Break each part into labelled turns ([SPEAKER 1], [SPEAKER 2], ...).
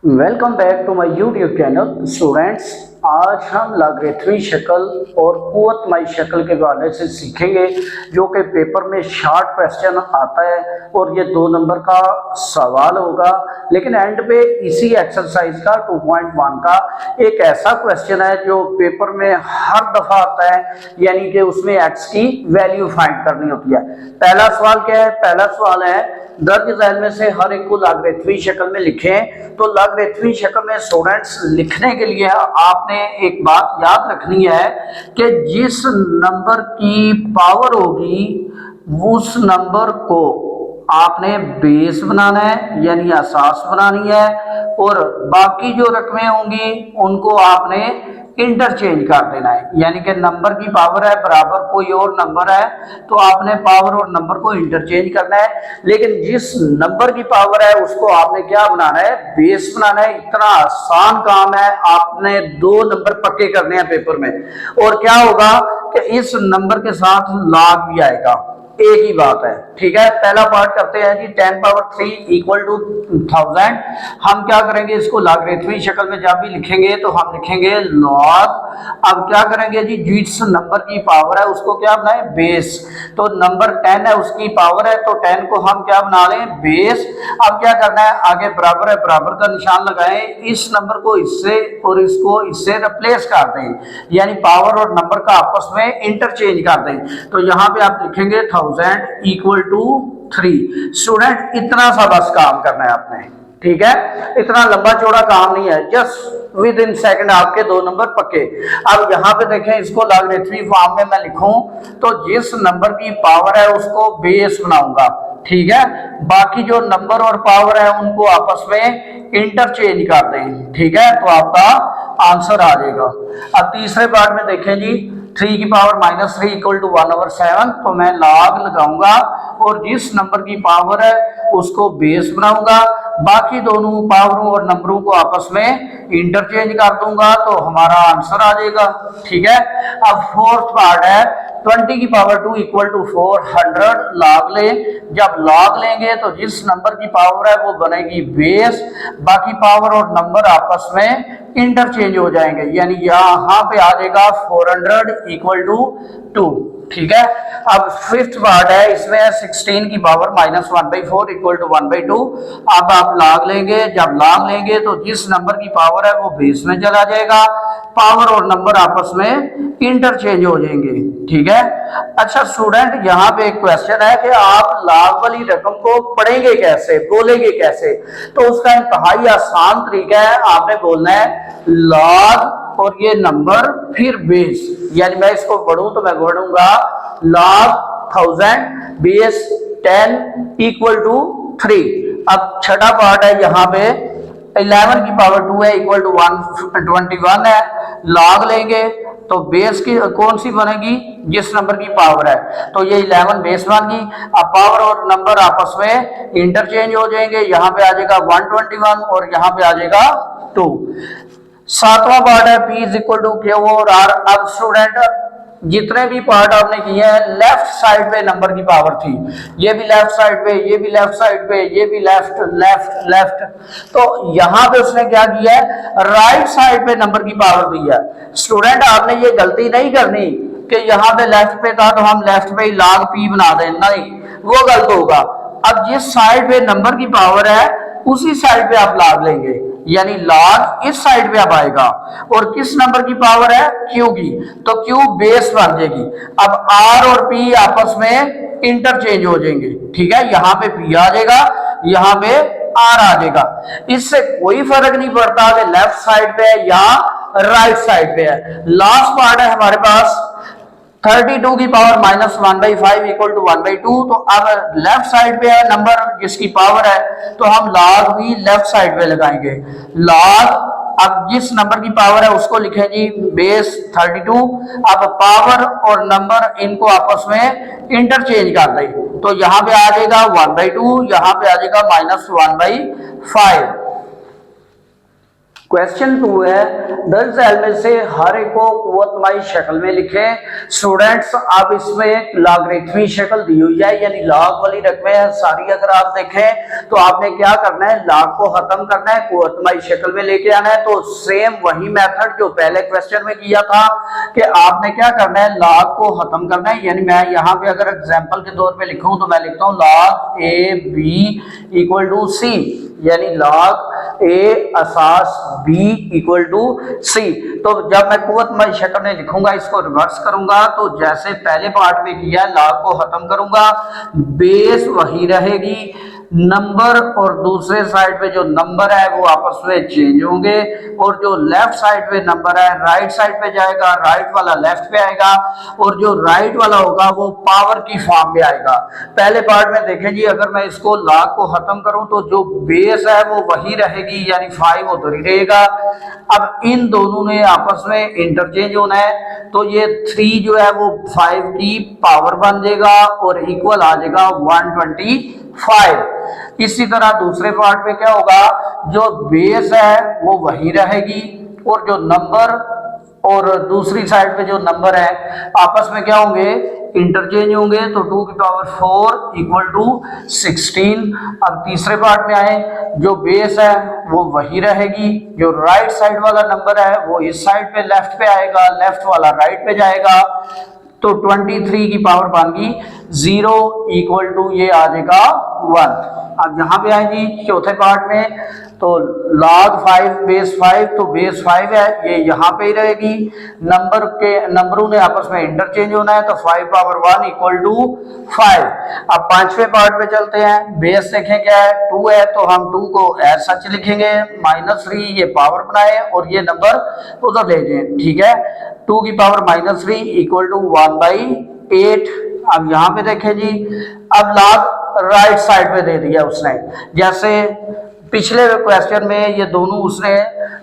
[SPEAKER 1] Welcome back to my YouTube channel students. आज हम लॉगरिथमी शक्ल और कुव्वतमाई शक्ल के हवाले से सीखेंगे जो कि पेपर में शॉर्ट क्वेश्चन आता है और ये 2 नंबर का सवाल होगा। लेकिन एंड पे इसी एक्सरसाइज का 2.1 का एक ऐसा क्वेश्चन है जो पेपर में हर दफ़ा आता है, यानी कि उसमें एक्स की वैल्यू फाइंड करनी होती है। पहला सवाल क्या है? पहला सवाल है दर्ज झैल में से हर एक को लॉगरिथमी शक्ल में लिखें। तो लॉगरिथमी शक्ल में स्टूडेंट्स लिखने के लिए आपने एक बात याद रखनी है कि जिस नंबर की पावर होगी उस नंबर को आपने बेस बनाना है, यानी असास बनानी है, और बाकी जो रकमें होंगी उनको आपने इंटरचेंज कर देना है। यानी कि नंबर की पावर है बराबर कोई और नंबर है तो आपने पावर और नंबर को इंटरचेंज करना है, लेकिन जिस नंबर की पावर है उसको आपने क्या बनाना है? बेस बनाना है। इतना आसान काम है। आपने 2 नंबर पक्के करने हैं पेपर में, और क्या होगा कि इस नंबर के साथ लॉग भी आएगा। एक ही बात है, ठीक है। पहला पार्ट करते हैं जी। 10 पावर 3 इक्वल टू 1000। हम क्या करेंगे? इसको लॉगरिथमी शक्ल में जब भी लिखेंगे तो हम लिखेंगे लॉग। अब क्या करेंगे जी? जिस नंबर की पावर है उसको क्या बनाए? बेस। तो नंबर 10 है, उसकी पावर है तो 10 को हम क्या बना लें? बेस। अब क्या करना है? आगे बराबर है, बराबर का निशान लगाएं। इस नंबर को इससे और इसको इससे रिप्लेस कर दें, यानी पावर और नंबर का आपस में इंटरचेंज कर दें। तो यहाँ पे आप लिखेंगे 1000 इक्वल टू 3। स्टूडेंट इतना सा बस काम करना है आपने, ठीक है। इतना लंबा चौड़ा काम नहीं है, जस्ट विद इन सेकंड आपके 2 नंबर पक्के। अब यहाँ पे देखें, इसको लॉगरिथमी फॉर्म में मैं लिखूं तो जिस नंबर की पावर है उसको बेस बनाऊंगा, ठीक है। बाकी जो नंबर और पावर है उनको आपस में इंटरचेंज कर दें, ठीक है, तो आपका आंसर आ जाएगा। अब तीसरे पार्ट में देखें जी। 3 की पावर -3 इक्वल टू 1/7। तो मैं लॉग लगाऊंगा और जिस नंबर की पावर है उसको बेस बनाऊंगा, बाकी दोनों पावरों और नंबरों को आपस में इंटरचेंज कर दूंगा तो हमारा आंसर आ जाएगा, ठीक है। अब फोर्थ पार्ट है 20 की पावर 2 इक्वल टू 400। लॉग लें। जब लॉग लेंगे तो जिस नंबर की पावर है वो बनेगी बेस, बाकी पावर और नंबर आपस में इंटरचेंज हो जाएंगे, यानी यहाँ पे आ जाएगा 400 इक्वल टू 2, ठीक है। अब फिफ्थ पार्ट है, इसमें 16 की पावर -1/4 इक्वल टू 1/2। अब आप लॉग लेंगे। जब लॉग लेंगे तो जिस नंबर की पावर है वो बेस में चला जाएगा, पावर और नंबर आपस में इंटरचेंज हो जाएंगे, ठीक है। अच्छा स्टूडेंट, यहाँ पे एक क्वेश्चन है कि आप लॉग वाली रकम को पढ़ेंगे कैसे, बोलेंगे कैसे? तो उसका इंतहाई आसान तरीका है। आपने बोलना है लॉग और ये नंबर फिर बेस, यानी मैं इसको पढ़ूं तो मैं पढ़ूंगा log 1000 बेस 10 इक्वल टू 3। अब छठा पार्ट है, यहाँ पे 11 की पावर 2 है इक्वल टू 121 है। लॉग लेंगे तो बेस की कौन सी बनेगी? जिस नंबर की पावर है, तो ये 11 बेस बन गई। अब पावर और नंबर आपस में इंटरचेंज हो जाएंगे, यहाँ पे आ जाएगा 121 और यहाँ पे आ जाएगा 2। सातवां पार्ट है P is equal to Q और R। अब स्टूडेंट जितने भी पार्ट आपने किए हैं, लेफ्ट साइड पे नंबर की पावर थी, ये भी लेफ्ट साइड पे, ये भी लेफ्ट साइड पे, ये भी लेफ्ट लेफ्ट लेफ्ट। तो यहाँ पे उसने क्या किया है? राइट साइड पे नंबर की पावर दी है। स्टूडेंट आपने ये गलती नहीं करनी कि यहाँ पे लेफ्ट पे था तो हम लेफ्ट पे ही log P बना दें, नहीं, वो गलत होगा। अब जिस साइड पे नंबर की पावर है उसी साइड पे आप log लेंगे, यानी log इस साइड पे अब आएगा। और किस नंबर की पावर है? Q की, तो Q बेस बन जाएगी। अब R और P आपस में इंटरचेंज हो जाएंगे, ठीक है। यहाँ पे P आ जाएगा, यहाँ पे R आ जाएगा। इससे कोई फर्क नहीं पड़ता कि लेफ्ट साइड पे है या राइट साइड पे है। लास्ट पार्ट है हमारे पास 32 की पावर -1/5 इक्वल टू 1/2। तो अब लेफ्ट साइड पे है नंबर जिसकी पावर है तो हम log भी लेफ्ट साइड पे लगाएंगे। log, अब जिस नंबर की पावर है उसको लिखें जी बेस 32। अब पावर और नंबर इनको आपस में इंटरचेंज कर दें, तो यहाँ पे आ जाएगा 1/2, यहाँ पे आ जाएगा -1/5। क्वेश्चन 2 है, 10 सेल में से हर एक को कुव्वतमाई शक्ल में लिखें। स्टूडेंट्स अब इसमें लॉगरिथमी शक्ल दी हुई है, यानी लॉग वाली रकमें हैं सारी। अगर आप देखें तो आपने क्या करना है, लॉग को खत्म करना है, कुव्वतमाई शक्ल में लेके आना है। तो सेम वही मेथड जो पहले क्वेश्चन में किया था कि आपने क्या करना है, लॉग को खत्म करना है। यानी मैं यहाँ पे अगर एग्जाम्पल के तौर पे लिखूं तो मैं लिखता हूँ log a b equal to c, यानी लॉग ए असास बी इक्वल टू सी। तो जब मैं कुव्वतमाई शक्ल में लिखूंगा, इसको रिवर्स करूंगा तो जैसे पहले पार्ट में किया, लॉग को खत्म करूंगा, बेस वही रहेगी, नंबर और दूसरे साइड पे जो नंबर है वो आपस में चेंज होंगे, और जो लेफ्ट साइड पे नंबर है राइट साइड पे जाएगा, राइट वाला लेफ्ट पे आएगा, और जो राइट वाला होगा वो पावर की फॉर्म में आएगा। पहले पार्ट में देखें जी, अगर मैं इसको लॉग को खत्म करूं तो जो बेस है वो वही रहेगी, यानी 5 उधर ही रहेगा। अब इन दोनों ने आपस में इंटरचेंज होना है, तो ये 3 जो है वो 5 की पावर बन जाएगा और इक्वल आ जाएगा 125। इसी तरह दूसरे पार्ट में क्या होगा, जो बेस है वो वही रहेगी, और जो नंबर और दूसरी साइड पे जो नंबर है आपस में क्या होंगे, इंटरचेंज होंगे। तो 2 की पावर 4 इक्वल टू 16। अब तीसरे पार्ट में आए, जो बेस है वो वही रहेगी, जो राइट साइड वाला नंबर है वो इस साइड पे लेफ्ट पे आएगा, लेफ्ट वाला राइट पे जाएगा। तो 23 की पावर बन गई 0 इक्वल टू ये आ जाएगा 1। अब यहाँ पे आएगी चौथे पार्ट में, तो log 5 बेस 5, तो बेस 5 है ये यहाँ पे ही रहेगी, नंबरों ने आपस में इंटरचेंज होना है, तो 5 पावर 1 इक्वल टू 5। अब पांचवें पार्ट पे चलते हैं, बेस देखें क्या है, 2 है, तो हम 2 को एज सच लिखेंगे, -3 ये पावर बनाए और ये नंबर उधर ले जाए, ठीक है। 2 की पावर -3 इक्वल टू 1/8। अब यहाँ पे देखें जी, अब log राइट साइड पे दे दिया उसने, जैसे पिछले क्वेश्चन में ये दोनों उसने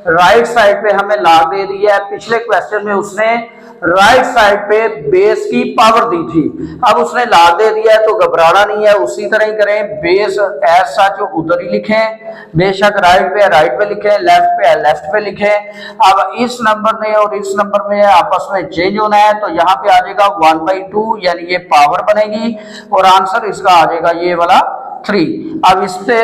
[SPEAKER 1] राइट साइड पे हमें लॉग दे दिया है, पिछले क्वेश्चन में उसने राइट साइड पे बेस की पावर दी थी, अब उसने लॉग दे दिया है तो घबराना नहीं है, उसी तरह ही करें। बेस एज सच उधर ही लिखें, बेशक राइट पे लिखें, लेफ्ट पे लिखें। अब इस नंबर ने और इस नंबर में आपस में चेंज होना है, तो यहाँ पे आ जाएगा 1/2, यानी ये पावर बनेगी और आंसर इसका आ जाएगा ये वाला 3। अब इस पे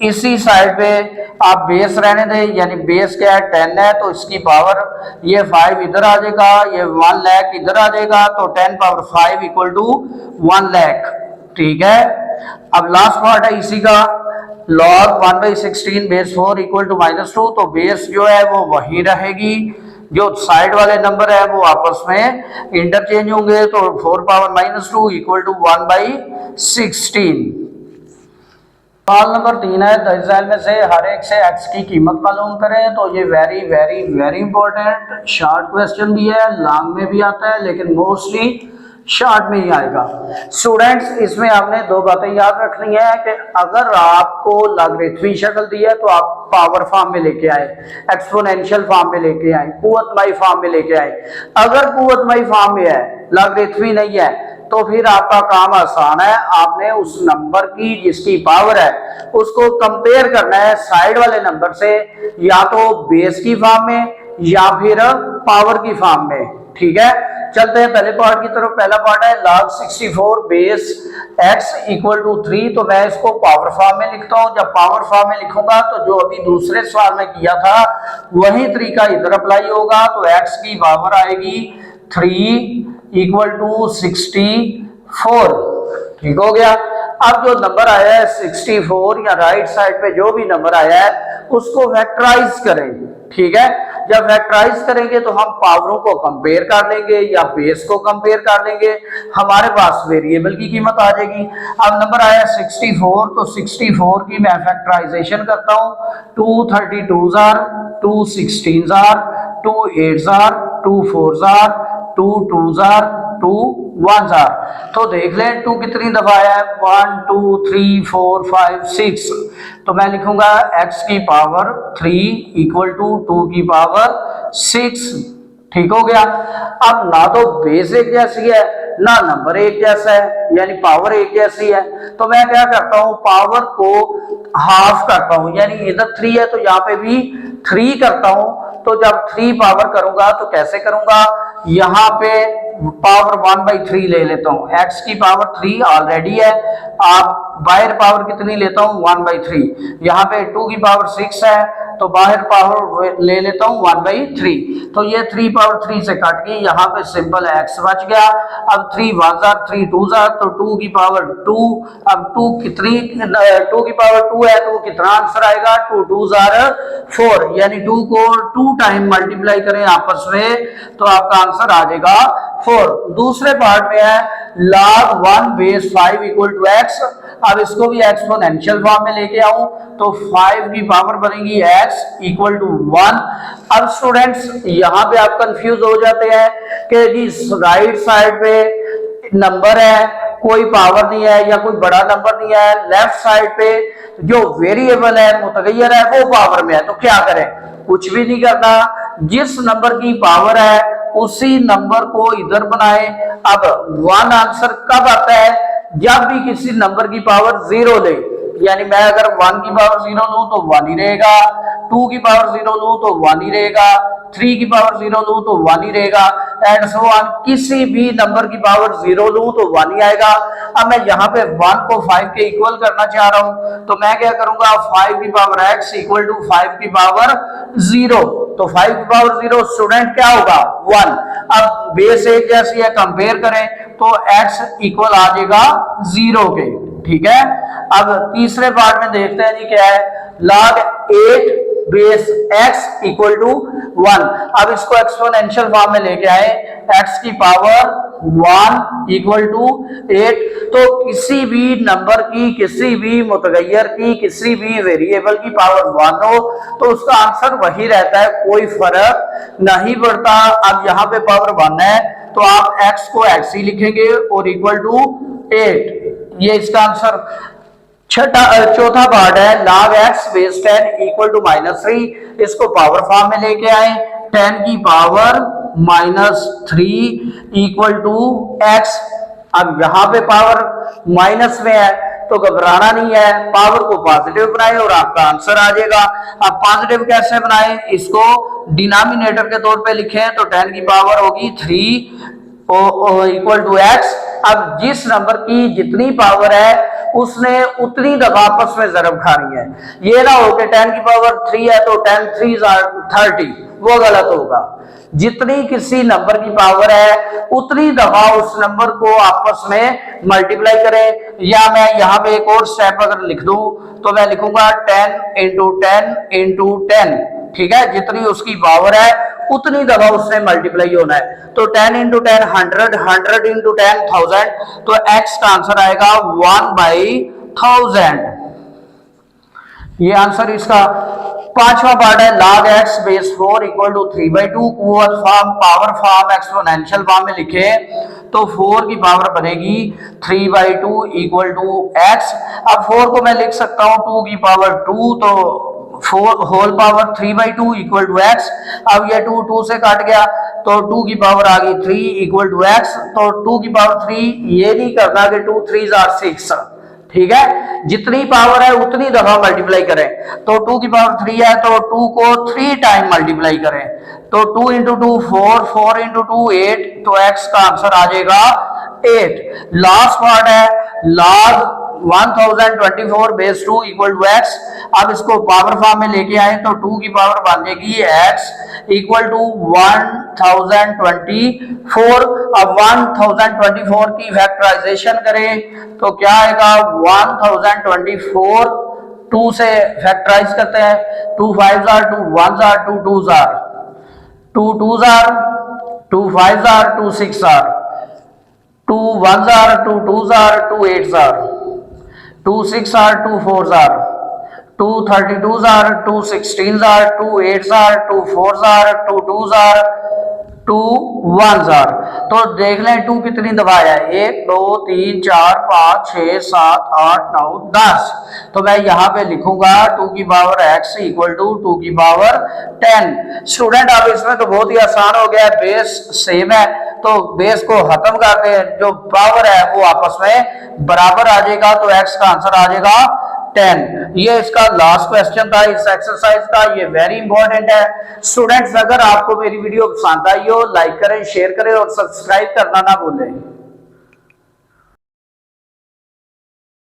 [SPEAKER 1] इसी साइड पे आप बेस रहने दें, यानी बेस क्या है 10 है, तो इसकी पावर ये 5 इधर आ जाएगा, ये 1 लाख इधर आ जाएगा, तो 10 पावर 5 इक्वल टू 1 लाख, ठीक है। अब लास्ट पार्ट है इसी का, log 1/16 बेस 4 इक्वल टू -2, तो बेस जो है वो वही रहेगी, जो साइड वाले नंबर है वो आपस में इंटरचेंज होंगे, तो 4 पावर -2 इक्वल टू 1/16। सवाल नंबर 3 है, 10 सेल में से हर एक से x की कीमत मालूम करें। तो ये very very very important short question भी है, लॉन्ग में भी आता है, लेकिन मोस्टली शॉर्ट में ही आएगा। स्टूडेंट्स इसमें आपने 2 बातें याद रखनी है कि अगर आपको लॉगरिथमी शक्ल दी है तो आप पावर फॉर्म में लेके आए, एक्सपोनेंशियल फॉर्म में लेके आए, कुव्वतमाई फॉर्म में लेके आए। अगर कुव्वतमाई फॉर्म में है, लॉगरिथमी नहीं है, तो फिर आपका काम आसान है, आपने उस नंबर की जिसकी पावर है उसको कंपेयर करना है साइड वाले नंबर से, या तो बेस की फॉर्म में या फिर पावर की फॉर्म में, ठीक है। चलते हैं पहले पार्ट की तरफ। पहला पार्ट है log 64 base x equal to 3, तो मैं इसको पावर फॉर्म में लिखता हूं। जब पावर फॉर्म में लिखूंगा तो जो अभी दूसरे सवाल में किया था वही तरीका इधर अप्लाई होगा, तो x की पावर आएगी 3 इक्वल टू 64, ठीक हो गया। अब जो नंबर आया है 64, या राइट साइड पे जो भी नंबर आया है उसको फैक्टराइज करें, ठीक है। जब फैक्टराइज करेंगे तो हम पावरों को कंपेयर कर लेंगे या बेस को कंपेयर कर लेंगे, हमारे पास वेरिएबल की कीमत आ जाएगी। अब नंबर आया 64, तो 64 की मैं फैक्टराइजेशन करता हूं, 2 32 jar, 2 16 jar, 2 8 jar, 2 4 jar, 2 2 jar, 2 1 jar. तो देख लें 2 कितनी दफा है, 1 2 3 4 5 6, तो मैं लिखूंगा x की पावर 3 इक्वल टू 2 की पावर 6, ठीक हो गया। अब ना तो बेस एक जैसी है ना नंबर एक जैसा है, यानी पावर एक जैसी है, तो मैं क्या करता हूं, पावर को हाफ करता हूं, यानी इधर 3 है तो यहाँ पे भी 3 करता हूं तो जब 3 पावर करूंगा तो कैसे करूंगा, यहाँ पे पावर 1/3 ले लेता हूं, x की पावर 3 ऑलरेडी है, आप बाहर पावर कितनी लेता हूं 1/3, यहाँ पे 2 की पावर 6 है तो बाहर पावर ले लेता हूं 1/3, तो ये 3 पावर 3 से कट गई, यहाँ पे सिंपल x बच गया। अब 3 1 3 2 तो 2 की पावर 2, अब 2 कितनी 2 की पावर 2 है तो कितना आंसर आएगा 2 2 4, यानी 2 को 2 टाइम मल्टीप्लाई करें आपस में तो आपका आंसर आ जाएगा 4। दूसरे पार्ट में है log 1 base 5 equal to x, अब इसको भी एक्सपोनेंशियल फॉर्म में लेके आऊं तो 5 की पावर बनेगी x इक्वल टू 1। अब स्टूडेंट्स यहाँ पे आप कंफ्यूज हो जाते हैं कि जी राइट साइड पे नंबर है, कोई पावर नहीं है या कोई बड़ा नंबर नहीं है, लेफ्ट साइड पे जो वेरिएबल है मुतगय्यर है वो पावर में है, तो क्या करें, कुछ भी नहीं करना, जिस नंबर की पावर है उसी नंबर को इधर बनाए। अब 1 आंसर कब आता है, जब भी किसी नंबर की पावर 0 ले, यानी मैं अगर 1 की पावर 0 लूं तो 1 ही रहेगा, 2 की पावर 0 लूं तो 1 ही रहेगा, 3 की पावर 0 लूं तो 1 ही रहेगा, एंड सो ऑन, किसी भी नंबर की पावर 0 लूं तो 1 ही आएगा। अब मैं यहाँ पे 1 को 5 के इक्वल करना चाह रहा हूं तो मैं क्या करूंगा, 5 की पावर x इक्वल टू 5 की पावर 0, तो 5 की पावर 0 स्टूडेंट क्या होगा 1। अब बेस एक जैसी है, कंपेयर करें तो x इक्वल आ जाएगा 0 के, ठीक है। अब तीसरे पार्ट में देखते हैं जी क्या है, log 8 base x equal to 1, अब इसको एक्सपोनेंशियल फॉर्म में लेके आए, x की पावर 1 इक्वल टू 8, तो किसी भी नंबर की, किसी भी मुतगय्यर की, किसी भी वेरिएबल की पावर 1 हो तो उसका आंसर वही रहता है, कोई फर्क नहीं पड़ता। अब यहाँ पे पावर 1 है तो आप x को x ही लिखेंगे और इक्वल टू 8, ये इसका आंसर। चौथा पार्ट है log x base 10 equal to -3, इसको पावर फॉर्म में लेके आए, 10 की पावर -3 इक्वल टू x। अब यहाँ पे पावर माइनस में है तो घबराना नहीं है, पावर को पॉजिटिव बनाए और आपका आंसर आ जाएगा। अब पॉजिटिव कैसे बनाए, इसको डिनोमिनेटर के तौर पे लिखें तो 10 की पावर होगी 3 इक्वल टू x। अब जिस नंबर की जितनी पावर है उसने उतनी दफा आपस में ज़रब खानी है, ये ना हो कि 10 की पावर 3 है तो 10 3 30, वो गलत होगा। जितनी किसी नंबर की पावर है उतनी दफा उस नंबर को आपस में मल्टीप्लाई करें, या मैं यहाँ पे एक और स्टेप अगर लिख दूं तो मैं लिखूंगा 10 इंटू 10 इंटू 10, ठीक है, जितनी उसकी पावर है उतनी दफा उससे मल्टीप्लाई होना है, तो 10 इंटू 10 100, 100 इंटू 10 1000, तो x का आंसर आएगा 1/1000, ये आंसर इसका। पांचवा पार्ट है log x base 4 equal to 3/2, power form exponential form में लिखे तो 4 की पावर बनेगी 3/2 इक्वल टू x। अब 4 को मैं लिख सकता हूं 2 की पावर 2, तो 4 whole power 3/2 equal to x। अब ये 2 2 से काट गया तो 2 की पावर आ गई 3 इक्वल टू x, तो 2 की पावर 3, ये नहीं करना कि 2 3 6, ठीक है, जितनी पावर है उतनी दफा मल्टीप्लाई करें, तो 2 की पावर 3 है तो 2 को 3 टाइम मल्टीप्लाई करें, तो 2 इंटू 2 4, 4 इंटू 2 8, तो x का आंसर आ जाएगा 8। लास्ट पार्ट है log 1024 base 2 equal to x। अब इसको पावर फॉर्म में लेके आए तो 2 की पावर बन जाएगी x इक्वल टू 1024। अब 1024 की फैक्टराइजेशन करें तो क्या आएगा 1024, 2 से फैक्टराइज करते हैं, 2 5 2 1 2 2 2 2 2 5 2 6 2 1 2 2 2 8 2 6 2 4 2 32 2 16 2 8 2 4 2 2 2 1 तो देख लें 2 कितनी दफा है, 1 2 3 4 5 6 7 8 9 10, तो मैं यहाँ पे लिखूंगा 2 की पावर x इक्वल टू 2 की पावर 10। स्टूडेंट अब इसमें तो बहुत ही आसान हो गया है, बेस सेम है तो बेस को खत्म करते हैं, जो पावर है वो आपस में बराबर आ जाएगा, तो x का आंसर आ जाएगा 10। ये इसका लास्ट क्वेश्चन था इस एक्सरसाइज का, ये वेरी इंपॉर्टेंट है स्टूडेंट्स। अगर आपको मेरी वीडियो पसंद आई हो लाइक करें, शेयर करें और सब्सक्राइब करना ना भूलें।